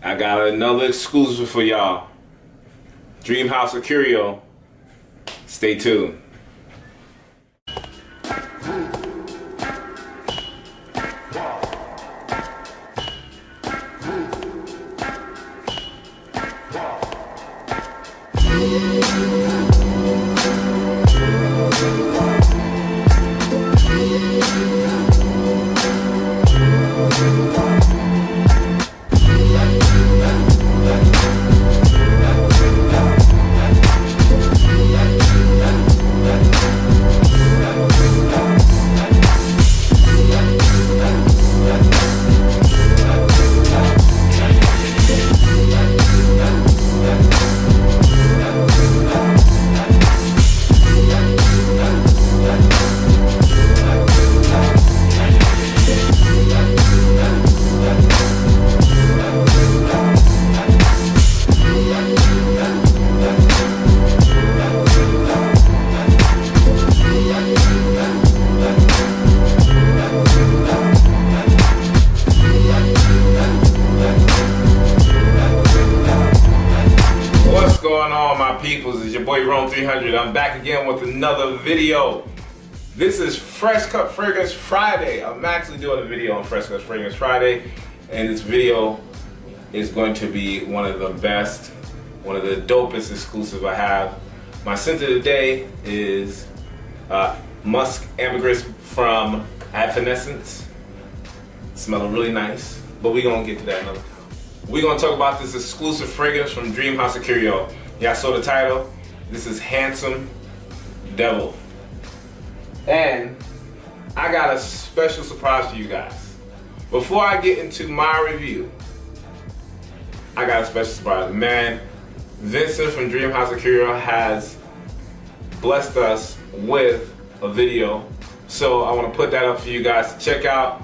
I got another exclusive for y'all. Dreamhouse Ikiryo. Stay tuned. What's going on, my peoples? It's your boy Rome 300. I'm back again with another video. This is Fresh Cut Fragrance Friday. I'm actually doing a video on Fresh Cut Fragrance Friday, and this video is going to be one of the best, one of the dopest exclusive I have. My scent of the day is Musk Ambergris from Evanescence. Smelling really nice, but we're gonna get to that another time. We're gonna talk about this exclusive fragrance from Dreamhouse Ikiryo. Y'all saw the title. This is Handsome Devil. And I got a special surprise for you guys. Before I get into my review, I got a special surprise. Man, Vincent from Dreamhouse Ikiryo has blessed us with a video. So I wanna put that up for you guys to check out,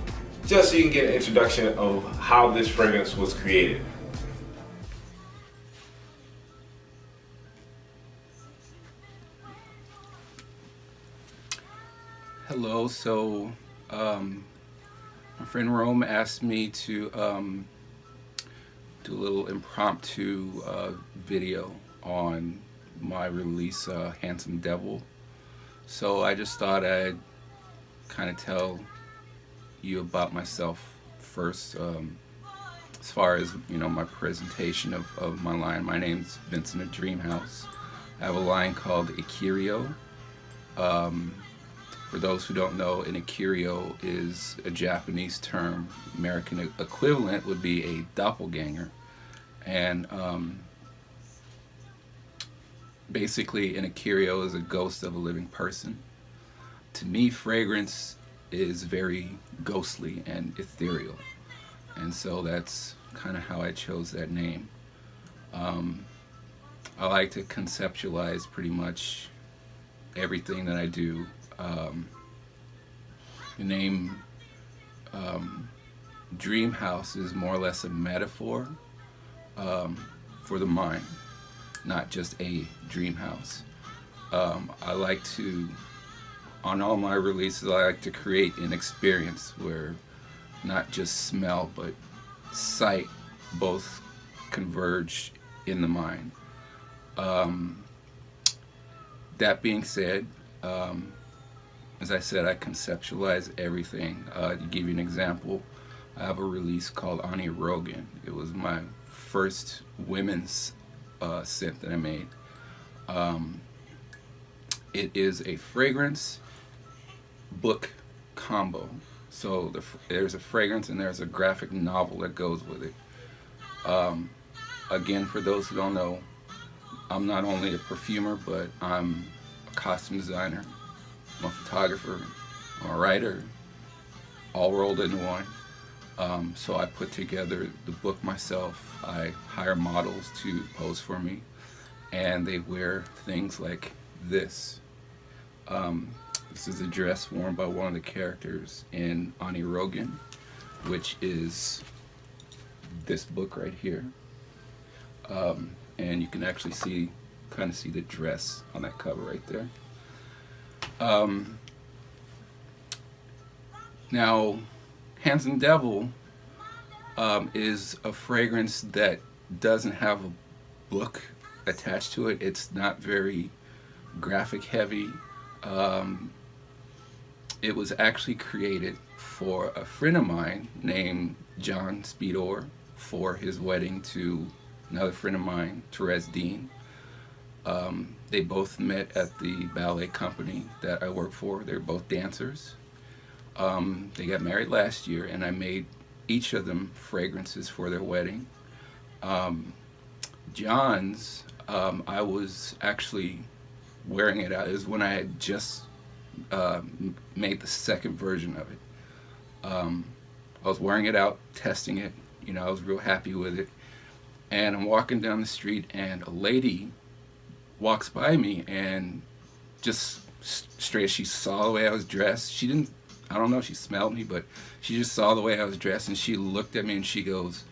just so you can get an introduction of how this fragrance was created. Hello, so my friend Rome asked me to do a little impromptu video on my release, Handsome Devil. So I just thought I'd kind of tell you about myself first, as far as, you know, my presentation of my line. My name's Vincent of Dreamhouse. I have a line called Ikiryo. For those who don't know, an Ikiryo is a Japanese term. American equivalent would be a doppelganger. And basically an Ikiryo is a ghost of a living person. To me, fragrance is very ghostly and ethereal, and so that's kind of how I chose that name. I like to conceptualize pretty much everything that I do. The name Dreamhouse is more or less a metaphor for the mind, not just a dream house. I like to, on all my releases, I like to create an experience where not just smell but sight both converge in the mind. That being said, as I said, I conceptualize everything. To give you an example, I have a release called Untitled. It was my first women's scent that I made. It is a fragrance book combo. So there's a fragrance and there's a graphic novel that goes with it. Again, for those who don't know, I'm not only a perfumer, but I'm a costume designer, I'm a photographer, I'm a writer, all rolled into one. So I put together the book myself. I hire models to pose for me, and they wear things like this. This is a dress worn by one of the characters in Untitled, which is this book right here. And you can actually kind of see the dress on that cover right there. Now, Handsome Devil is a fragrance that doesn't have a book attached to it. It's not very graphic heavy. It was actually created for a friend of mine named John Speedor for his wedding to another friend of mine, Therese Dean. They both met at the ballet company that I work for. They're both dancers. They got married last year, and I made each of them fragrances for their wedding. John's, I was actually wearing it out. It was when I had just made the second version of it. I was wearing it out, testing it. You know, I was real happy with it. And I'm walking down the street, and a lady walks by me, and just straight, she saw the way I was dressed. She didn't, I don't know if she smelled me, but she just saw the way I was dressed, and she looked at me and she goes,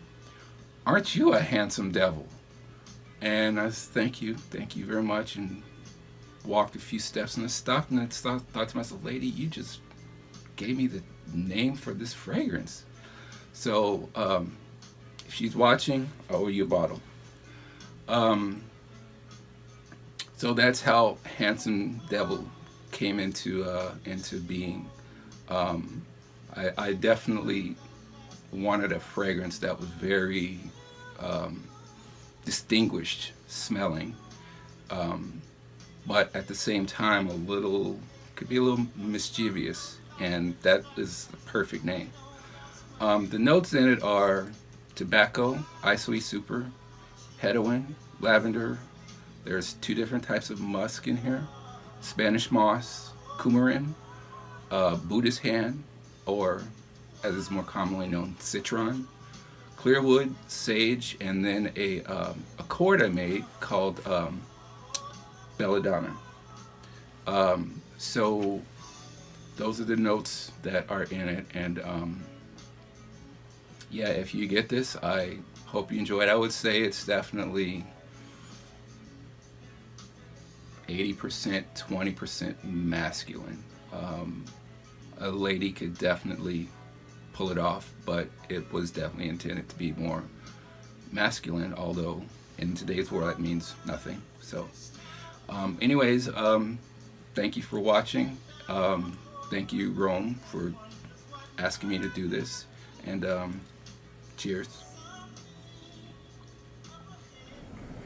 "Aren't you a handsome devil?" And I said, thank you very much, and walked a few steps, and I stopped, and I thought to myself, lady, you just gave me the name for this fragrance. So if she's watching, I owe you a bottle. So that's how Handsome Devil came into being. I definitely wanted a fragrance that was very distinguished smelling, but at the same time could be a little mischievous, and that is the perfect name. The notes in it are tobacco, isoe super, heroin, lavender. There's 2 different types of musk in here: Spanish moss, coumarin, Buddha's hand, or as is more commonly known, citron, clearwood, sage, and then a accord I made called belladonna. So those are the notes that are in it, and yeah, if you get this, I hope you enjoy it. I would say it's definitely 80%, 20% masculine. A lady could definitely pull it off, but it was definitely intended to be more masculine, although in today's world that means nothing. So anyways, thank you for watching. Thank you, Rome, for asking me to do this, and cheers.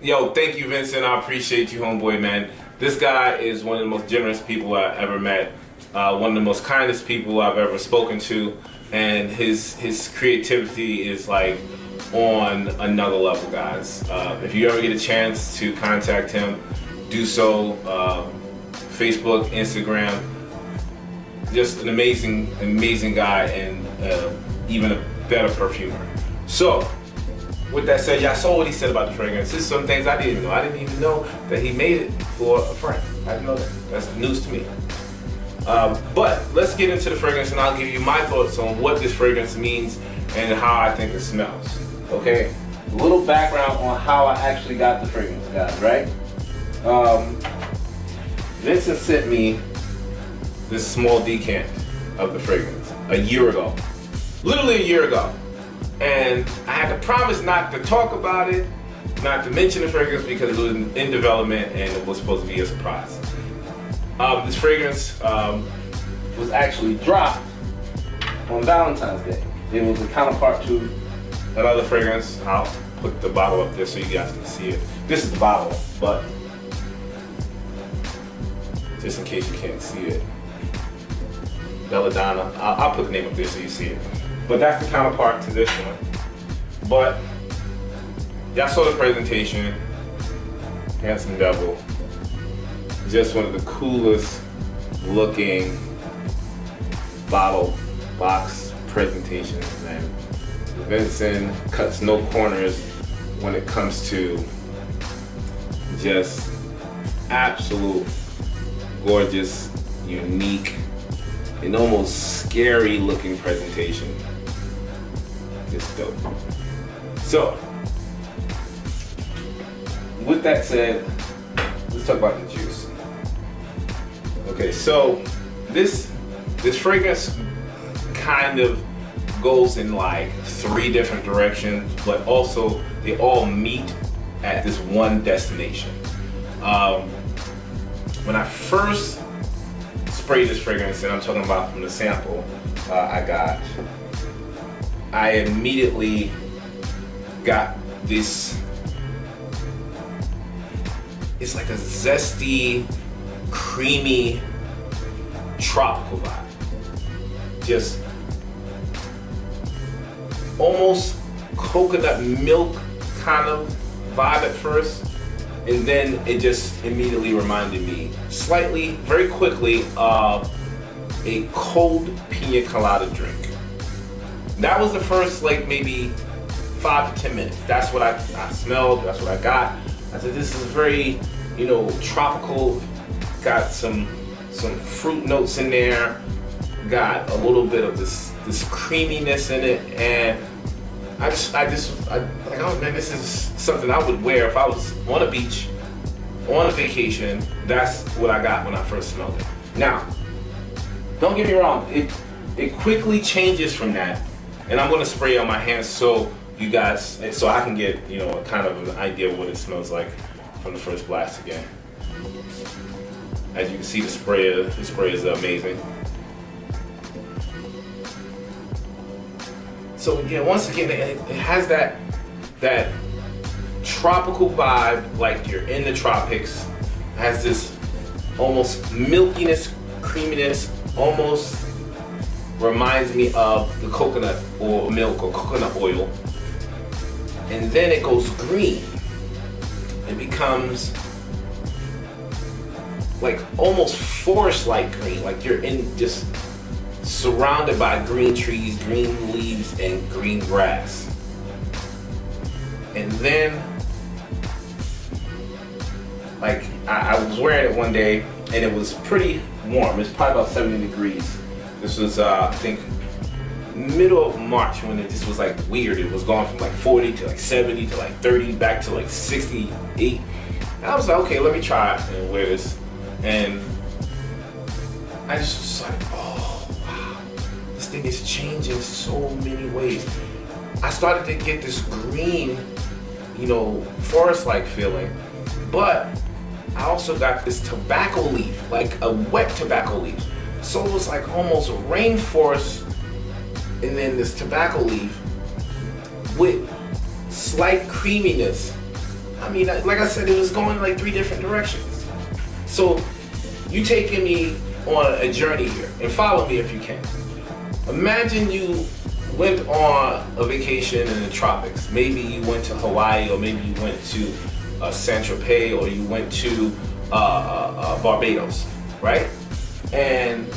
Yo, thank you, Vincent. I appreciate you, homeboy, man. This guy is one of the most generous people I've ever met. One of the most kindest people I've ever spoken to, and his creativity is like on another level, guys. If you ever get a chance to contact him, do so. Facebook, Instagram. Just an amazing guy, and even a better perfumer. So, with that said, y'all saw what he said about the fragrance. There's some things I didn't even know. I didn't even know that he made it for a friend. I didn't know that. That's news to me. But let's get into the fragrance, and I'll give you my thoughts on what this fragrance means and how I think it smells. Okay? A little background on how I actually got the fragrance, guys, right? Vincent sent me this small decant of the fragrance a year ago. Literally a year ago. And I had to promise not to talk about it, not to mention the fragrance, because it was in development and it was supposed to be a surprise. This fragrance was actually dropped on Valentine's Day. It was a counterpart to another fragrance. I'll put the bottle up there so you guys can see it. This is the bottle, but just in case you can't see it. Belladonna. I'll put the name up there so you see it. But that's the counterpart to this one. But y'all saw the presentation. Handsome Devil. Just one of the coolest looking bottle box presentations, man. Vincent cuts no corners when it comes to just absolute gorgeous, unique, and almost scary looking presentation. Just dope. So, with that said, let's talk about the juice. Okay, so this fragrance kind of goes in like 3 different directions, but also they all meet at this one destination. When I first sprayed this fragrance, and I'm talking about from the sample I immediately got this, it's like a zesty, creamy, tropical vibe. Just almost coconut milk kind of vibe at first, and then it just immediately reminded me slightly, very quickly, of a cold pina colada drink. That was the first like maybe 5 to 10 minutes. That's what I smelled, that's what I got. I said, this is very, you know, tropical, got some fruit notes in there, got a little bit of this creaminess in it, and I like, oh man, this is something I would wear if I was on a beach, on a vacation. That's what I got when I first smelled it. Now, don't get me wrong, it quickly changes from that, and I'm gonna spray on my hands so you guys, so I can get, you know, kind of an idea of what it smells like from the first blast again. As you can see, the spray is amazing. So yeah, once again, it has that tropical vibe, like you're in the tropics. It has this almost milkiness, creaminess, almost reminds me of the coconut or milk or coconut oil. And then it goes green. It becomes like almost forest-like green, like you're in just surrounded by green trees, green leaves, and green grass. And then, like, I was wearing it one day, and it was pretty warm. It's probably about 70 degrees. This was, I think, middle of March, when it just was like weird. It was going from like 40 to like 70 to like 30, back to like 68. And I was like, okay, let me try it and wear this. And I just was like, oh wow, this thing is changing so many ways. I started to get this green, you know, forest-like feeling, but I also got this tobacco leaf, like a wet tobacco leaf. So it was like almost a rainforest, and then this tobacco leaf with slight creaminess. I mean, like I said, it was going like 3 different directions. So you taking me on a journey here, and follow me if you can. Imagine you went on a vacation in the tropics. Maybe you went to Hawaii, or maybe you went to Saint-Tropez, or you went to Barbados, right? And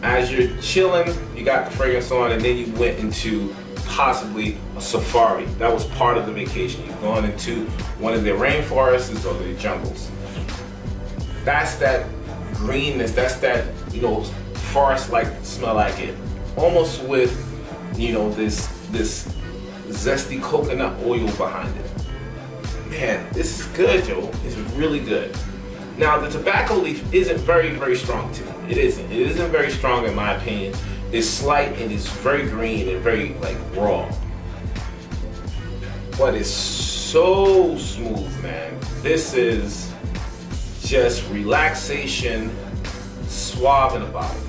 as you're chilling, you got the fragrance on, and then you went into possibly a safari. That was part of the vacation. You've gone into one of the rainforests or the jungles. That's that greenness, that's that, you know, forest-like smell I get. Almost with, you know, this zesty coconut oil behind it. Man, this is good, Joe. It's really good. Now, the tobacco leaf isn't very, very strong to me. It isn't. It isn't very strong in my opinion. It's slight and it's very green and very like raw. But it's so smooth, man. This is just relaxation, suave in the body.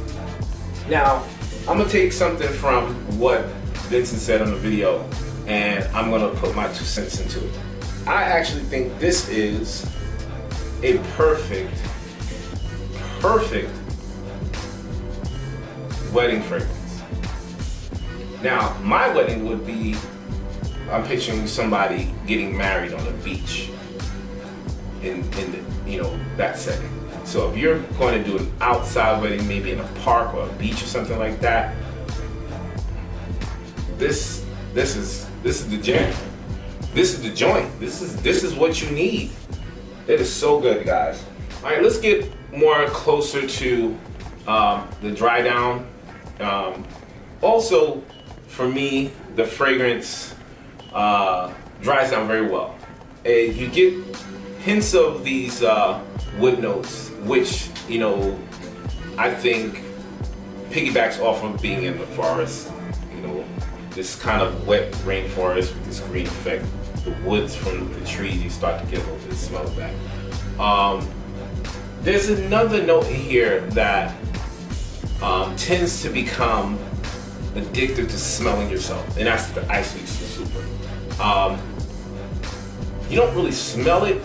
Now, I'm gonna take something from what Vincent said on the video, and I'm gonna put my 2 cents into it. I actually think this is a perfect wedding fragrance. Now, my wedding would be, I'm picturing somebody getting married on a beach in the, you know, that setting. So if you're going to do an outside wedding, maybe in a park or a beach or something like that, this is the jam. This is the joint. This is what you need. It is so good, guys. All right, let's get more closer to the dry down. Also, for me, the fragrance dries down very well. You get hints of these wood notes, which, you know, I think piggybacks off of being in the forest. You know, this kind of wet rainforest with this green effect. The woods from the trees, you start to get a little bit of smell of that. There's another note in here that tends to become addictive to smelling yourself, and that's the ice super. You don't really smell it.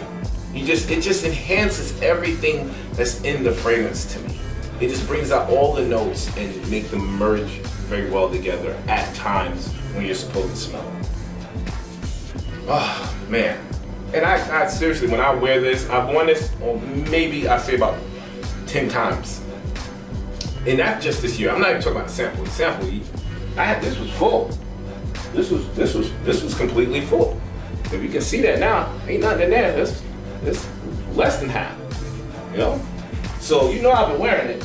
It just enhances everything that's in the fragrance to me. It just brings out all the notes and make them merge very well together at times when you're supposed to smell them. Oh man. And I seriously, when I wear this, I've worn this maybe I say about 10 times. And that's just this year. I'm not even talking about the sample. The sample, this was full. This was completely full. If you can see that now, ain't nothing in there. That's less than half. You know? So you know I've been wearing it.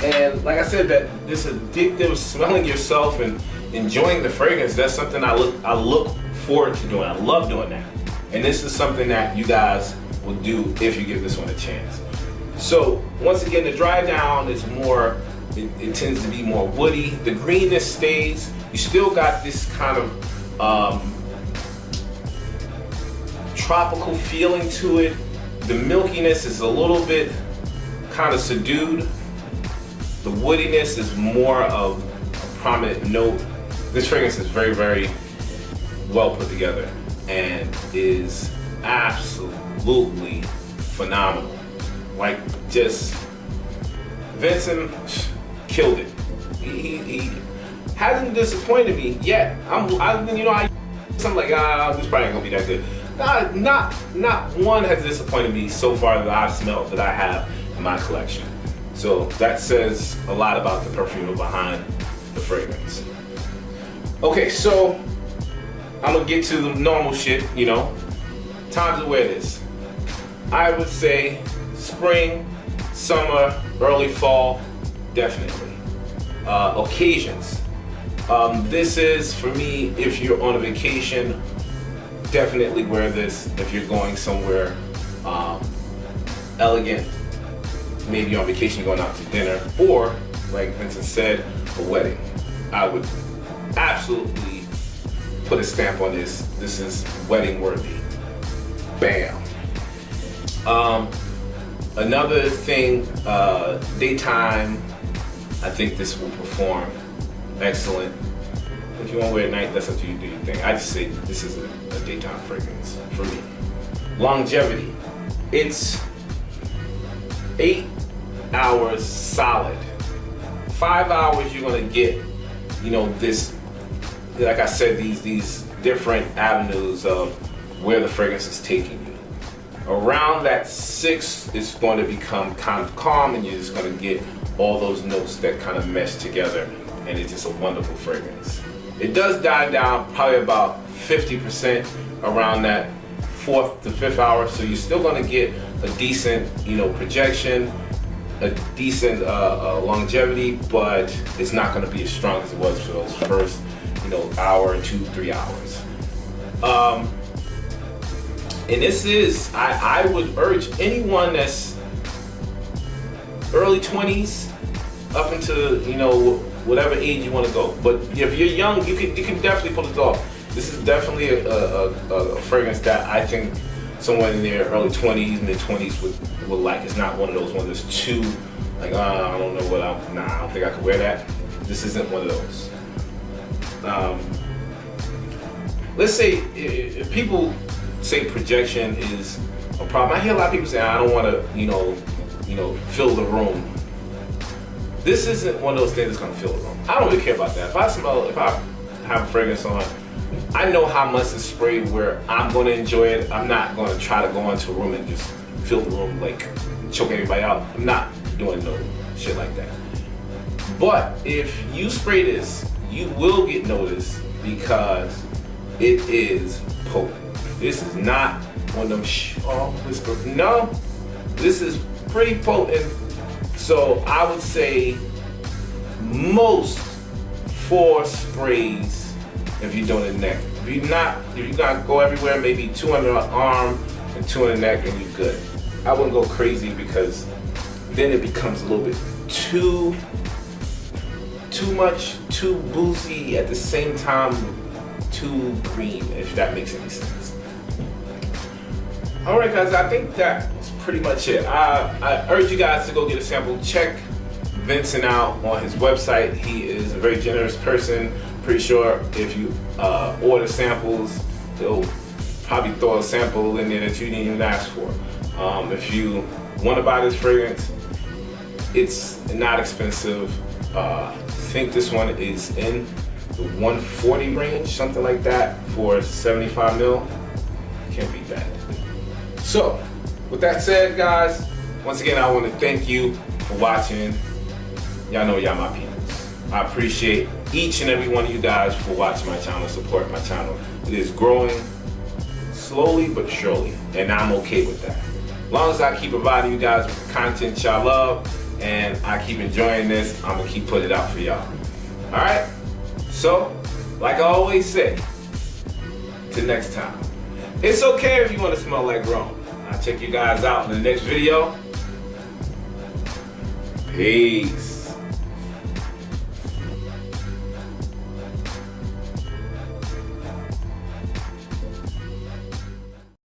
And like I said, that this addictive smelling yourself and enjoying the fragrance, that's something I look forward to doing. I love doing that. And this is something that you guys will do if you give this one a chance. So once again, the dry down is more, it tends to be more woody. The greenness stays. You still got this kind of tropical feeling to it. The milkiness is a little bit kind of subdued. The woodiness is more of a prominent note. This fragrance is very, very well put together and is absolutely phenomenal. Like, just Vincent killed it. He hasn't disappointed me yet. I'm like, this probably ain't gonna be that good. Not one has disappointed me so far that I've smelled that I have in my collection. So that says a lot about the perfumer behind the fragrance. Okay, so I'm gonna get to the normal shit, you know. Time to wear this. I would say spring, summer, early fall, definitely. Occasions. This is, for me, if you're on a vacation, definitely wear this. If you're going somewhere elegant, maybe on vacation, going out to dinner, or, like Vincent said, a wedding. I would absolutely put a stamp on this. This is wedding worthy. Bam. Another thing, daytime, I think this will perform excellent. If you want to wear it at night, that's up to you, do your thing. I just say this is a daytime fragrance for me. Longevity. It's 8 hours solid. 5 hours you're gonna get, you know, this, like I said, these different avenues of where the fragrance is taking you. Around that 6, it's going to become kind of calm, and you're just going to get all those notes that kind of mesh together, and it's just a wonderful fragrance. It does die down probably about 50% around that 4th to 5th hour, so you're still going to get a decent, you know, projection, a decent longevity, but it's not going to be as strong as it was for those first, you know, hour, 2-3 hours. And this is, I would urge anyone that's early 20s up into, you know, whatever age you want to go. But if you're young, you can definitely pull it off. This is definitely a fragrance that I think someone in their early 20s, mid 20s would like. It's not one of those ones that's too, like, I don't know what I don't think I could wear that. This isn't one of those. Let's say if people say projection is a problem. I hear a lot of people say, I don't want to, you know, fill the room. This isn't one of those things that's going to fill the room. I don't really care about that. If I have a fragrance on, I know how much to spray where I'm going to enjoy it. I'm not going to try to go into a room and just fill the room, like choke everybody out. I'm not doing no shit like that. But if you spray this, you will get noticed because it is potent. This is not one of them whisper. No, this is pretty potent. So I would say most 4 sprays if you're doing the neck. If you gotta go everywhere, maybe 2 under the arm and 2 in the neck, and you're good. I wouldn't go crazy because then it becomes a little bit too too much, too boozy, at the same time too green, if that makes any sense. Alright guys, I think that's pretty much it. I urge you guys to go get a sample. Check Vincent out on his website. He is a very generous person. Pretty sure if you order samples, they'll probably throw a sample in there that you didn't even ask for. If you want to buy this fragrance, it's not expensive. I think this one is in the 140 range, something like that, for 75 mil. Can't beat that. So, with that said, guys, once again, I want to thank you for watching. Y'all know y'all my peoples. I appreciate each and every one of you guys for watching my channel, support my channel. It is growing slowly but surely, and I'm okay with that. As long as I keep providing you guys with the content y'all love, and I keep enjoying this, I'm gonna keep putting it out for y'all. Alright? So, like I always say, till next time, it's okay if you want to smell like Rome. I'll check you guys out in the next video. Peace.